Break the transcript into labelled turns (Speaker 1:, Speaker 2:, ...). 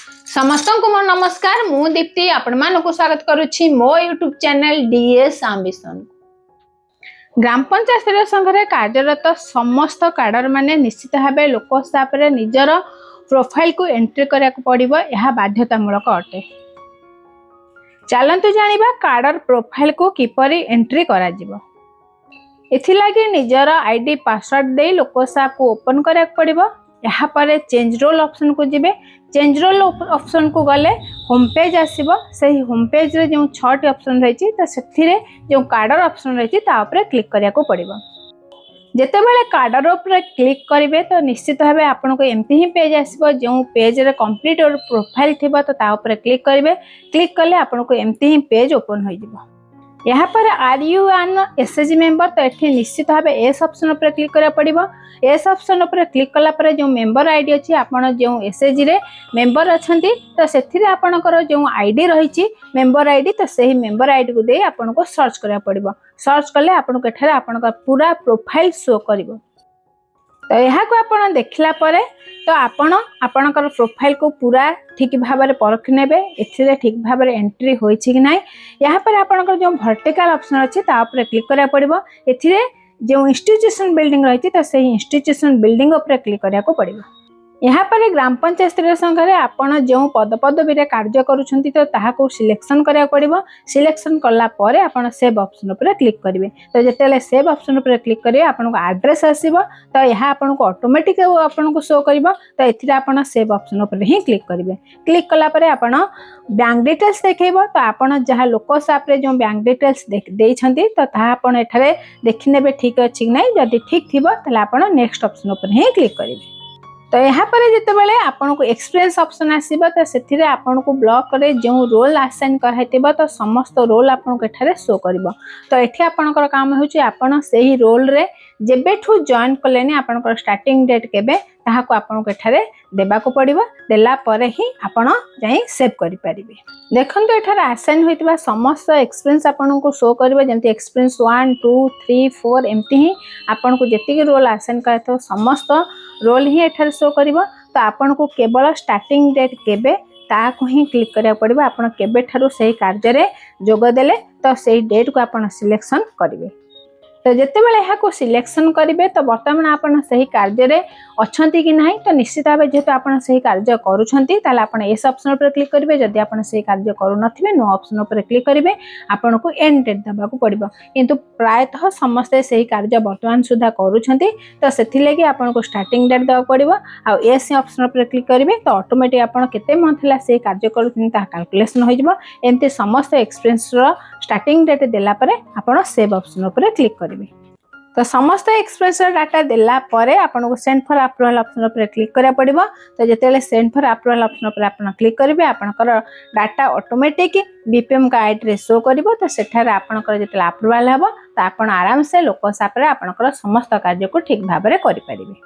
Speaker 1: समस्त को मोर नमस्कार मु दीप्ति आपण मानक स्वागत करुछि मो यूट्यूब चैनल डीएस एम्बिशन। ग्राम पंचायत स्तरीय संघ रे कार्यरत समस्त कैडर माने निश्चित भाव लोकसेवा रे निजर प्रोफाइल को एंट्री करिया पड़िबो यह बाध्यतामूलक अटे। चलंतु जानिबा कैडर प्रोफाइल को किपरि एंट्री करा जिवो। एथिलागी निजर आईडी पासवर्ड दे लोकसेवा को ओपन करिया पड़िबो। यहाँ पर चेंज रोल ऑप्शन को जिबे। चेंज रोल ऑप्शन को गले होम पेज आसीबो। सही होम पेज रे जो 6टी ऑप्शन रहिछि त सेथिरे जो कार्डर ऑप्शन रहिछि ता ऊपर क्लिक करिया को पड़िबो। जेतेबेले कार्डर ऊपर क्लिक करिवे तो निश्चित भाबे आपन को एमती ही पेज आसीबो। जो पेज रे कंप्लीट और प्रोफाइल थिबो तो ता ऊपर क्लिक करिवे। क्लिक कले आपन को एमती ही पेज ओपन होई जिवो। यहाँ पर are you an SHG member तो ये निश्चित भाव एस ऑप्शन पर क्लिक करा पड़िबो। एस ऑप्शन पर क्लिक कला पर जो मेंबर आईडी अच्छी आपन जो एसएचजी रे मेंबर अछंती तो सेथिरे आपनकर जो आईडी रहिछि मेंबर आईडी तो सही मेंबर आईडी को दे आपन को सर्च करा पड़िबो। सर्च कले आपन को एठारे आपनकर पूरा प्रोफाइल शो करिवो। तो यहाँ को आपण देखला परे तो आपणकर प्रोफाइल को पूरा ठीक भाव में परख नेबे एथिरे ठीक भाव में एंट्री होइछि कि नाही। यहाँ पर आपणकर जो वर्टिकल ऑप्शन अछि ता ऊपर क्लिक करा पड़िबो। एथिरे जो इंस्टीट्यूशन बिल्डिंग रहिछि तो सही इंस्टीट्यूशन बिल्डिंग ऊपर क्लिक करिया को पड़िबो। यहाँ पर ग्राम पंचायत स्तरीय संघ रे आपण जो पद पदवी रे कार्य करूछंती तो ताहा को सिलेक्शन करिया पड़िबो। सिलेक्शन करला परे आपण सेव ऑप्शन ऊपर क्लिक करिवे। तो जेतेले सेव ऑप्शन ऊपर क्लिक करिवे आपण को एड्रेस आसीबो। तो यह आपण को ऑटोमेटिक आपण को शो करिवो। तो एथिरे आपण सेव ऑप्शन ऊपर ही क्लिक करिवे। क्लिक कला परे आपण बैंक डिटेल्स देखैबो। तो आपण जहा लोकसेवा रे जो बैंक डिटेल्स देइछंती तो ताहा आपण एठारे देखिनेबे ठीक अछि कि नै। जदि ठीक थिबो तले आपण नेक्स्ट ऑप्शन ऊपर ही क्लिक करिवे। तो यहाँ पर जितेबाला आपन को एक्सपीरियंस ऑप्शन आसीबो तो सेथिरे आपन को ब्लॉक करे जो रोल असाइन कराइतिबो तो समस्त रोल आपन को एठारे शो करिवो। तो एठी आपनकर काम होछि आपन सेही रोल रे जेबेठू जॉइन कलेनी आपनकर स्टार्टिंग डेट केबे ताहा को आपन को एठारे देबा को पड़िबो। देला परे ही आपन जाई सेव करि परिबे। देखंतु एठारे असाइन होइतिबा समस्त एक्सपीरियंस आपन को शो करिवो। जेंति एक्सपीरियंस 1 2 3 4 एम्ति ही आपन को जेतिक रोल असाइन करथो समस्त रोल ही एठारे शो करिवो। तो आपन को केवल स्टार्टिंग डेट केबे ताको ही क्लिक करिया पड़िबो। आपन केबे ठारू सही कार्य रे जोग देले तो सही डेट को आपन सिलेक्शन करिवे। तो जितेबाला यहाँ को सिलेक्शन करेंगे तो बर्तमान आपन सही कार्य रे अछंती कि नहीं। तो निश्चित भाव जेहेतु आपन सही कार्य करूछंती ताले आपन एस ऑप्शन पर क्लिक करेंगे। जदि आपन सही कार्य करू नथिबे नो ऑप्शन पर क्लिक करेंगे। आपन को एंड डेट देबा को पड़िबो। किंतु प्रायतः समस्त सही कार्य वर्तमान सुधा करूछंती तो सेथिलेगी आपन को स्टार्टिंग डेट देबा पड़िबो। आ एस ऑप्शन पर क्लिक करेंगे तो ऑटोमेटिक आपन केते मंथ ला सही कार्य करूछंती ता कैलकुलेशन हो जिवो। एमती समस्त एक्सपीरियंस रो स्टार्टिंग डेट देला परे आपन सेव ऑप्शन पर क्लिक करेंगे। तो समस्त एक्सपीरियंस डाटा देला परे आपन को सेंड फॉर अप्रूवल ऑप्शन पर क्लिक करिया पड़िबो। तो जेतेले सेंड फॉर अप्रूवल ऑप्शन पर आपन क्लिक करिवे आपनकर डाटा ऑटोमेटिक बीपीएम का आईडी शो करिवो। तो सेठारे आपनकर जेतेले अप्रूवल हेबो तो आपन आराम से लोकसेवा रे आपनकर समस्त कार्य को ठीक भाबरे करि परिबे।